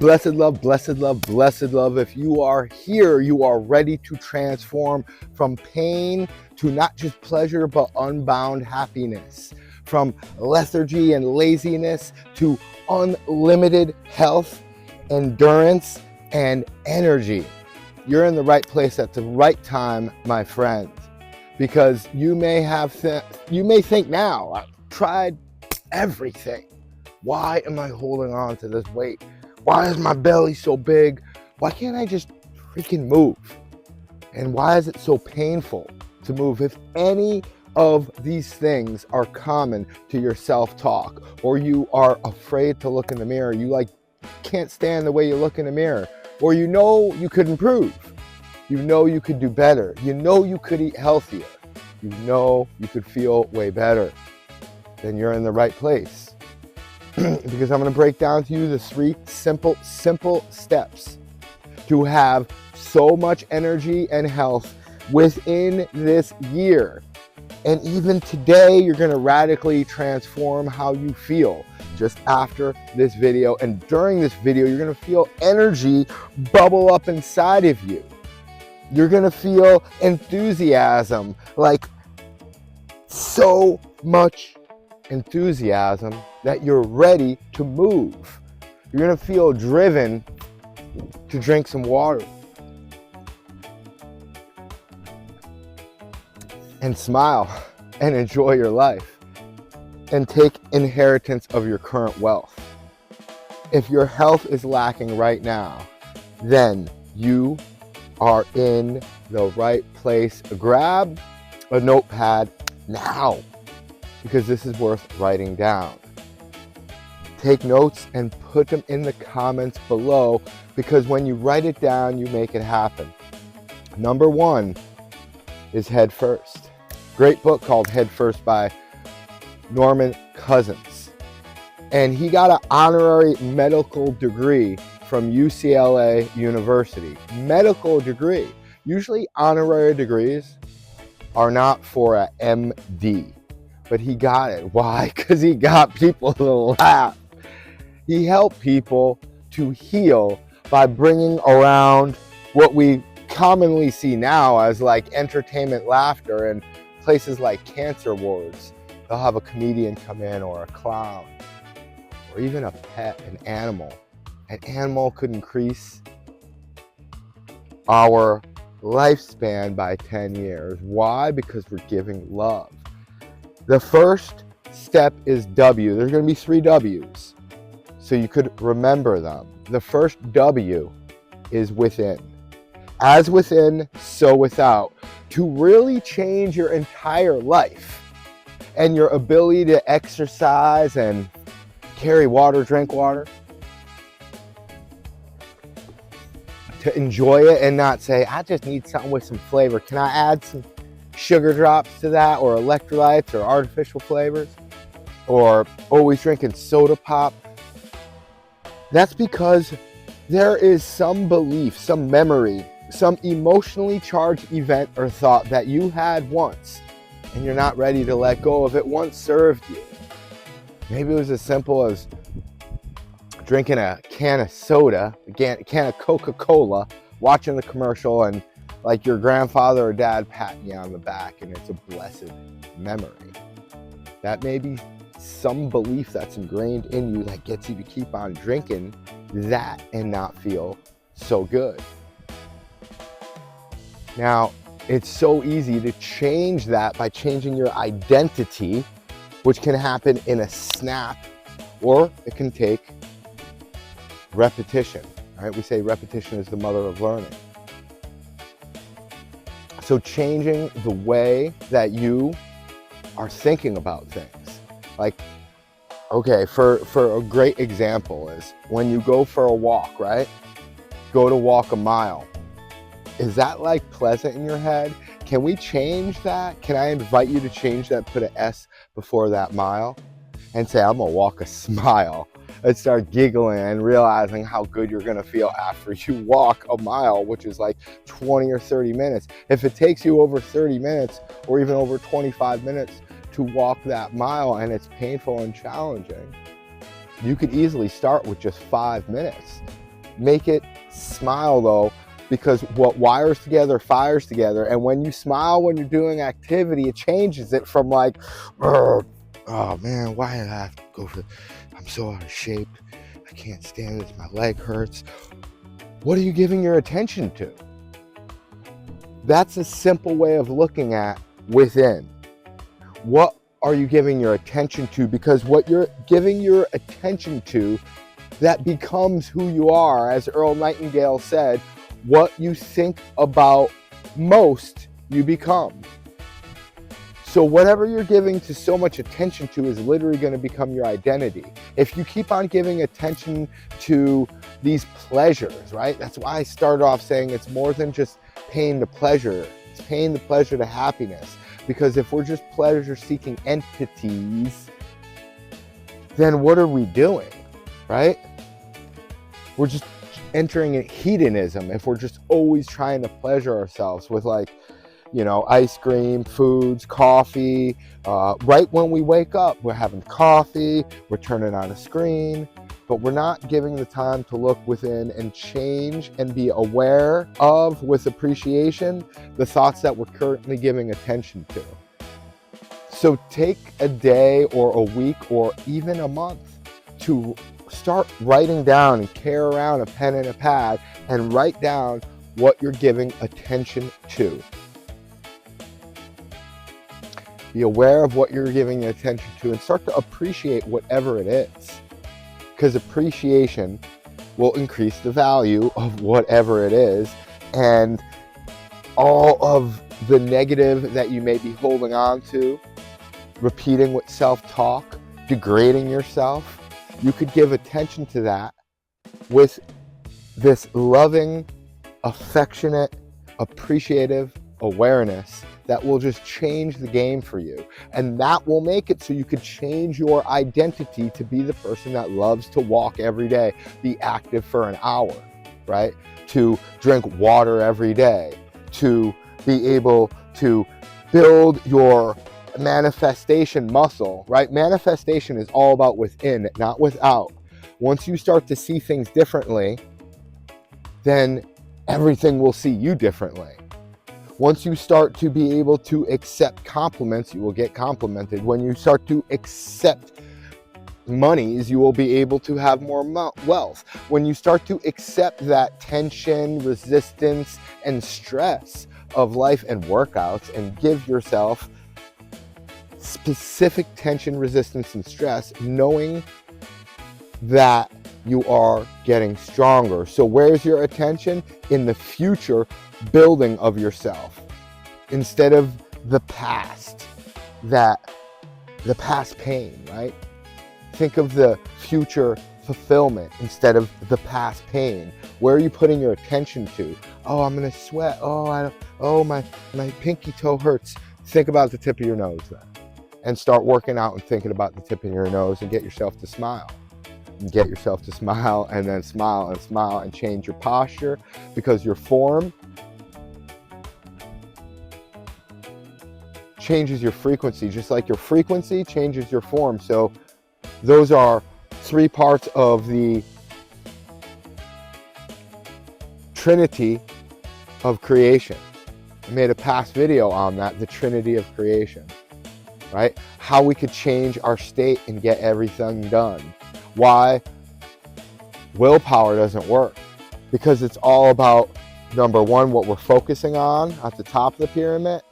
Blessed love, blessed love, blessed love. If you are here, you are ready to transform from pain to not just pleasure, but unbound happiness. From lethargy and laziness to unlimited health, endurance, and energy. You're in the right place at the right time, my friend. Because you may think now, I've tried everything. Why am I holding on to this weight? Why is my belly so big? Why can't I just freaking move? And why is it so painful to move? If any of these things are common to your self-talk, or you are afraid to look in the mirror, you can't stand the way you look in the mirror, or you know you could improve, you know you could do better, you know you could eat healthier, you know you could feel way better, then you're in the right place. Because I'm going to break down to you the 3 simple steps to have so much energy and health within this year. And even today, you're going to radically transform how you feel just after this video. And during this video, you're going to feel energy bubble up inside of you. You're going to feel enthusiasm, like so much enthusiasm that you're ready to move. You're going to feel driven to drink some water and smile and enjoy your life and take inheritance of your current wealth. If your health is lacking right now, then you are in the right place. Grab a notepad now, because this is worth writing down. Take notes and put them in the comments below, because when you write it down, you make it happen. Number 1 is Head First. Great book called Head First by Norman Cousins. And he got an honorary medical degree from UCLA University. Medical degree. Usually honorary degrees are not for a MD. But he got it. Why? Because he got people to laugh. He helped people to heal by bringing around what we commonly see now as entertainment laughter in places like cancer wards. They'll have a comedian come in, or a clown, or even a pet, an animal. An animal could increase our lifespan by 10 years. Why? Because we're giving love. The first step is W. There's going to be 3 W's, so you could remember them. The first W is within. As within, so without. To really change your entire life and your ability to exercise and carry water, drink water, to enjoy it and not say, I just need something with some flavor. Can I add some sugar drops to that, or electrolytes, or artificial flavors, or always drinking soda pop? That's because there is some belief, some memory, some emotionally charged event or thought that you had once, and you're not ready to let go of it. Once served you. Maybe it was as simple as drinking a can of soda, a can of Coca-Cola, watching the commercial, and your grandfather or dad patting you on the back, and it's a blessed memory. That may be some belief that's ingrained in you that gets you to keep on drinking that and not feel so good. Now, it's so easy to change that by changing your identity, which can happen in a snap, or it can take repetition. Right? We say repetition is the mother of learning. So changing the way that you are thinking about things. Okay, for a great example is when you go for a walk, right? Go to walk a mile. Is that pleasant in your head? Can we change that? Can I invite you to change that, put an S before that mile, and say, I'm gonna walk a smile, and start giggling and realizing how good you're gonna feel after you walk a mile, which is 20 or 30 minutes. If it takes you over 30 minutes or even over 25 minutes to walk that mile, and it's painful and challenging, you could easily start with just 5 minutes. Make it smile though, because what wires together fires together. And when you smile when you're doing activity, it changes it from like, oh man, why did I have to go for, I'm so out of shape, I can't stand it, my leg hurts. What are you giving your attention to? That's a simple way of looking at within. What are you giving your attention to? Because what you're giving your attention to, that becomes who you are. As Earl Nightingale said, what you think about most, you become. So whatever you're giving to so much attention to is literally going to become your identity. If you keep on giving attention to these pleasures, right? That's why I started off saying it's more than just pain to pleasure. It's pain to pleasure to happiness. Because if we're just pleasure-seeking entities, then what are we doing, right? We're just entering in hedonism if we're just always trying to pleasure ourselves with, like, you know, ice cream, foods, coffee. Right when we wake up, we're having coffee, we're turning on a screen, but we're not giving the time to look within and change and be aware of, with appreciation, the thoughts that we're currently giving attention to. So take a day or a week or even a month to start writing down and carry around a pen and a pad and write down what you're giving attention to. Be aware of what you're giving attention to and start to appreciate whatever it is. Because appreciation will increase the value of whatever it is, and all of the negative that you may be holding on to, repeating with self-talk, degrading yourself, you could give attention to that with this loving, affectionate, appreciative awareness that will just change the game for you. And that will make it so you could change your identity to be the person that loves to walk every day, be active for an hour, right? To drink water every day, to be able to build your manifestation muscle, right? Manifestation is all about within, not without. Once you start to see things differently, then everything will see you differently. Once you start to be able to accept compliments, you will get complimented. When you start to accept monies, you will be able to have more wealth. When you start to accept that tension, resistance, and stress of life and workouts and give yourself specific tension, resistance, and stress, knowing that you are getting stronger. So where's your attention? In the future building of yourself, instead of the past pain, right? Think of the future fulfillment instead of the past pain. Where are you putting your attention to? Oh, I'm gonna sweat. Oh, my pinky toe hurts. Think about the tip of your nose then, and start working out and thinking about the tip of your nose, and get yourself to smile. And get yourself to smile, and then smile and smile, and change your posture, because your form changes your frequency, just like your frequency changes your form. So those are 3 parts of the Trinity of creation. I made a past video on that, the Trinity of creation, right? How we could change our state and get everything done. Why willpower doesn't work, because it's all about, number 1, what we're focusing on at the top of the pyramid,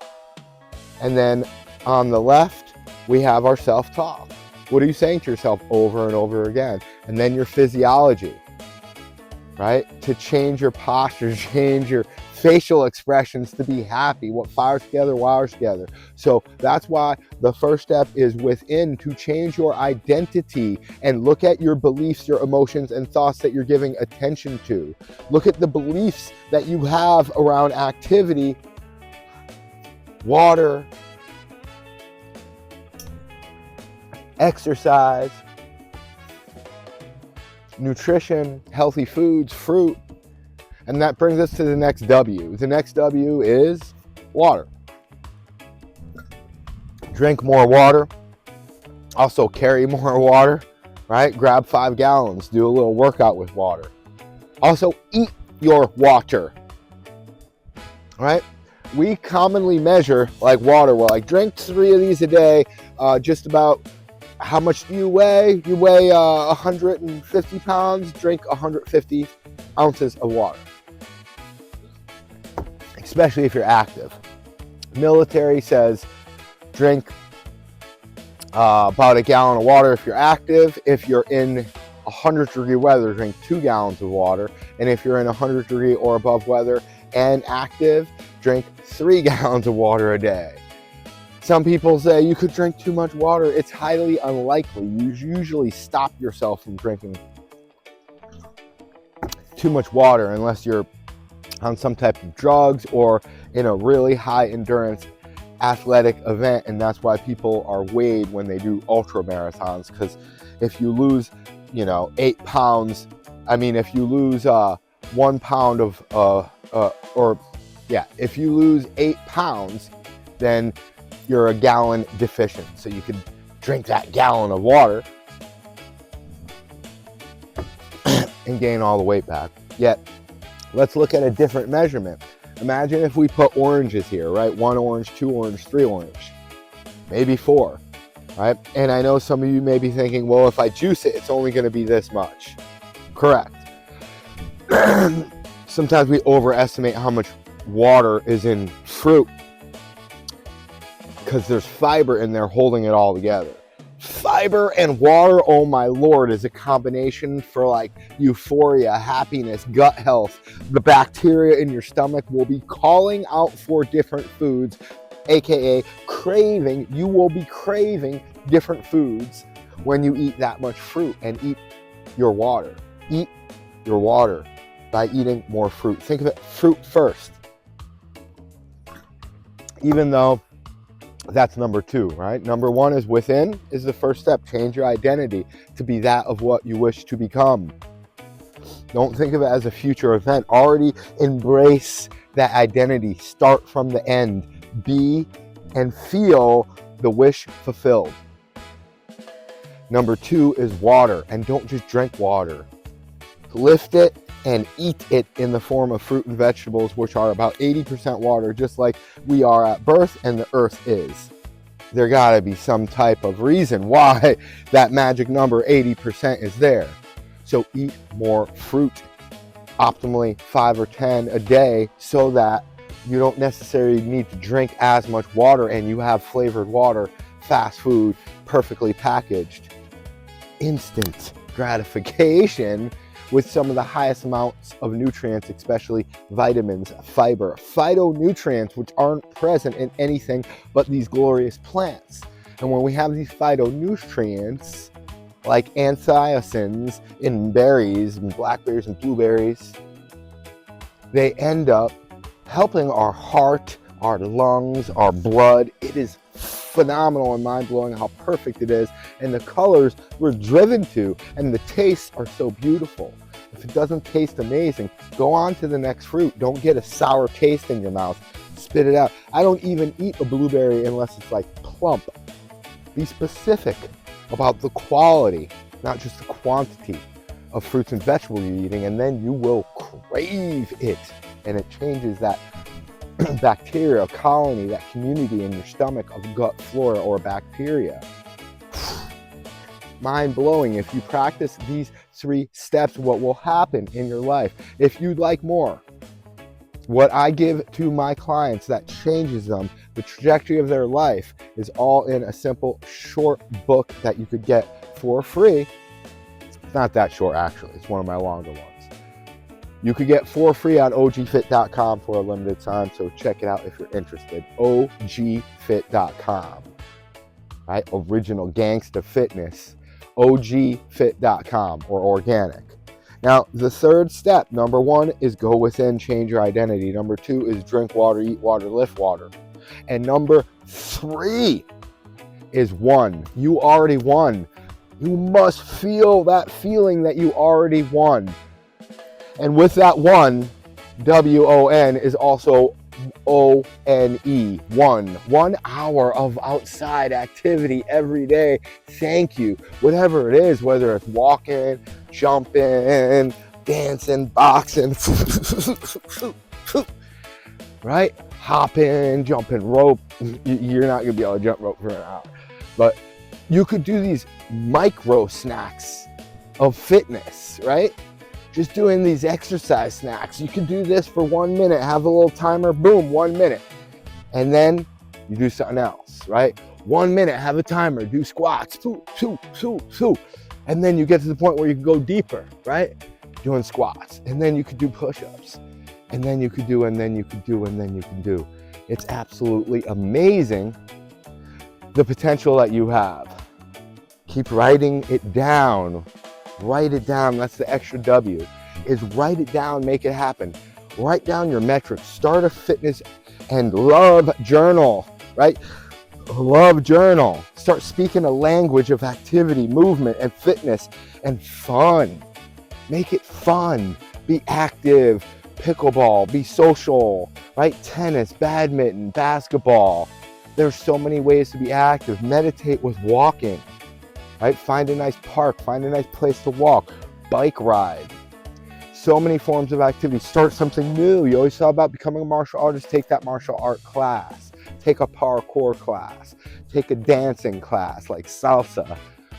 and then on the left we have our self-talk. What are you saying to yourself over and over again? And then your physiology, right? To change your posture, change your facial expressions to be happy. What fires together wires together. So that's why the first step is within, to change your identity and look at your beliefs, your emotions, and thoughts that you're giving attention to. Look at the beliefs that you have around activity, water, exercise, nutrition, healthy foods, fruit. And that brings us to the next W. The next W is water. Drink more water. Also carry more water, right? Grab 5 gallons. Do a little workout with water. Also, eat your water. All right? We commonly measure like water. Well, like drink 3 of these a day. Just about how much do you weigh? You weigh 150 pounds. Drink 150 ounces of water, especially if you're active. Military says drink about a gallon of water if you're active. If you're in 100-degree weather, drink 2 gallons of water. And if you're in 100-degree or above weather and active, drink 3 gallons of water a day. Some people say you could drink too much water. It's highly unlikely. You usually stop yourself from drinking too much water unless you're on some type of drugs or in a really high endurance athletic event. And that's why people are weighed when they do ultra marathons, because if you lose 8 pounds, if you lose 1 pound if you lose 8 pounds, then you're a gallon deficient. So you could drink that gallon of water and gain all the weight back. Yet, let's look at a different measurement. Imagine if we put oranges here, right? 1 orange, 2 orange, 3 orange, maybe 4, right? And I know some of you may be thinking, well, if I juice it, it's only going to be this much. Correct. Sometimes we overestimate how much water is in fruit because there's fiber in there holding it all together. Fiber and water, oh my Lord, is a combination for like euphoria, happiness, gut health. The bacteria in your stomach will be calling out for different foods, aka craving. You will be craving different foods when you eat that much fruit and eat your water. Eat your water by eating more fruit. Think of it, fruit first. Even though that's number 2, right? Number 1 is within, is the first step. Change your identity to be that of what you wish to become. Don't think of it as a future event. Already embrace that identity. Start from the end. Be and feel the wish fulfilled. Number 2 is water, and don't just drink water. Lift it and eat it in the form of fruit and vegetables, which are about 80% water, just like we are at birth and the earth is. There gotta be some type of reason why that magic number 80% is there. So eat more fruit, optimally 5 or 10 a day, so that you don't necessarily need to drink as much water and you have flavored water, fast food, perfectly packaged, instant gratification with some of the highest amounts of nutrients, especially vitamins, fiber, phytonutrients, which aren't present in anything but these glorious plants. And when we have these phytonutrients, like anthocyanins in berries and blackberries and blueberries, they end up helping our heart, our lungs, our blood. It is phenomenal and mind-blowing how perfect it is, and the colors we're driven to, and the tastes are so beautiful. If it doesn't taste amazing, go on to the next fruit. Don't get a sour taste in your mouth. Spit it out. I don't even eat a blueberry unless it's like plump. Be specific about the quality, not just the quantity of fruits and vegetables you're eating, and then you will crave it, and it changes that bacteria colony, that community in your stomach of gut flora or bacteria. Mind-blowing. If you practice these 3 steps, what will happen in your life? If you'd like more, what I give to my clients that changes them, the trajectory of their life, is all in a simple short book that you could get for free. It's not that short, actually. It's one of my longer ones. You could get for free on ogfit.com for a limited time, so check it out if you're interested. ogfit.com, right? Original gangsta fitness. ogfit.com, or organic. Now, the third step, number 1 is go within, change your identity. Number 2 is drink water, eat water, lift water. And number 3 is won. You already won. You must feel that feeling that you already won. And with that one, W-O-N, is also O-N-E, one. 1 hour of outside activity every day. Thank you. Whatever it is, whether it's walking, jumping, dancing, boxing, right? Hopping, jumping rope. You're not gonna be able to jump rope for an hour, but you could do these micro snacks of fitness, right? Just doing these exercise snacks. You can do this for 1 minute, have a little timer, boom, 1 minute. And then you do something else, right? 1 minute, have a timer, do squats, and then you get to the point where you can go deeper, right? Doing squats, and then you could do push-ups, and then you could do, and then you could do, and then you can do. It's absolutely amazing the potential that you have. Keep writing it down. Write it down. That's the extra W, is write it down, make it happen. Write down your metrics. Start a fitness and love journal, right? Love journal. Start speaking a language of activity, movement, and fitness and fun. Make it fun. Be active. Pickleball, be social, right? Tennis, badminton, basketball. There's so many ways to be active. Meditate with walking, right? Find a nice park, find a nice place to walk, bike ride. So many forms of activity. Start something new. You always thought about becoming a martial artist, take that martial art class. Take a parkour class. Take a dancing class like salsa,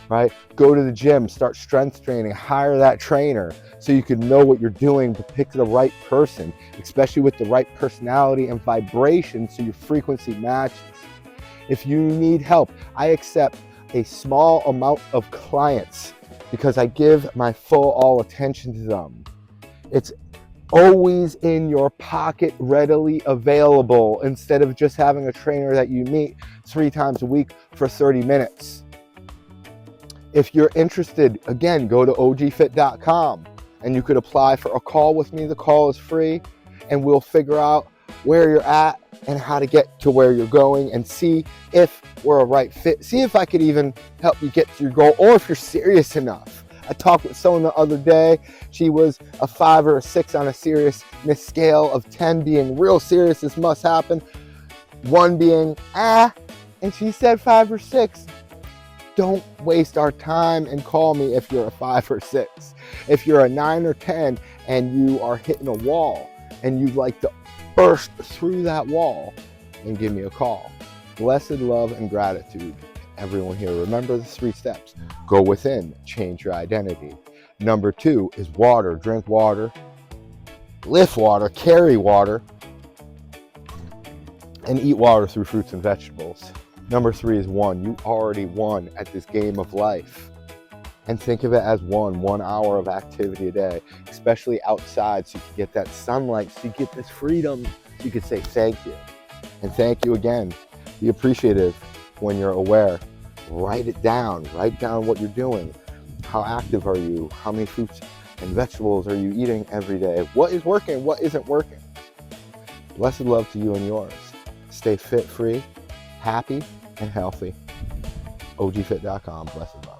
right? Go to the gym, start strength training, hire that trainer so you can know what you're doing to pick the right person, especially with the right personality and vibration so your frequency matches. If you need help, I accept a small amount of clients because I give my full all attention to them. It's always in your pocket, readily available, instead of just having a trainer that you meet 3 times a week for 30 minutes. If you're interested, again, go to ogfit.com and you could apply for a call with me. The call is free and we'll figure out where you're at and how to get to where you're going and see if we're a right fit. See if I could even help you get to your goal, or if you're serious enough. I talked with someone the other day. She was a 5 or a 6 on a seriousness scale of 10 being real serious, this must happen, 1 being and she said 5 or 6. Don't waste our time and call me if you're a 5 or 6. If you're a 9 or 10 and you are hitting a wall and you'd like to burst through that wall, then give me a call. Blessed love and gratitude, everyone here. Remember the 3 steps. Go within, change your identity. Number 2 is water. Drink water, lift water, carry water, and eat water through fruits and vegetables. Number 3 is won. You already won at this game of life. And think of it as 1 hour of activity a day, especially outside, so you can get that sunlight, so you get this freedom, so you can say thank you. And thank you again. Be appreciative when you're aware. Write it down. Write down what you're doing. How active are you? How many fruits and vegetables are you eating every day? What is working? What isn't working? Blessed love to you and yours. Stay fit, free, happy, and healthy. ogfit.com. Blessed love.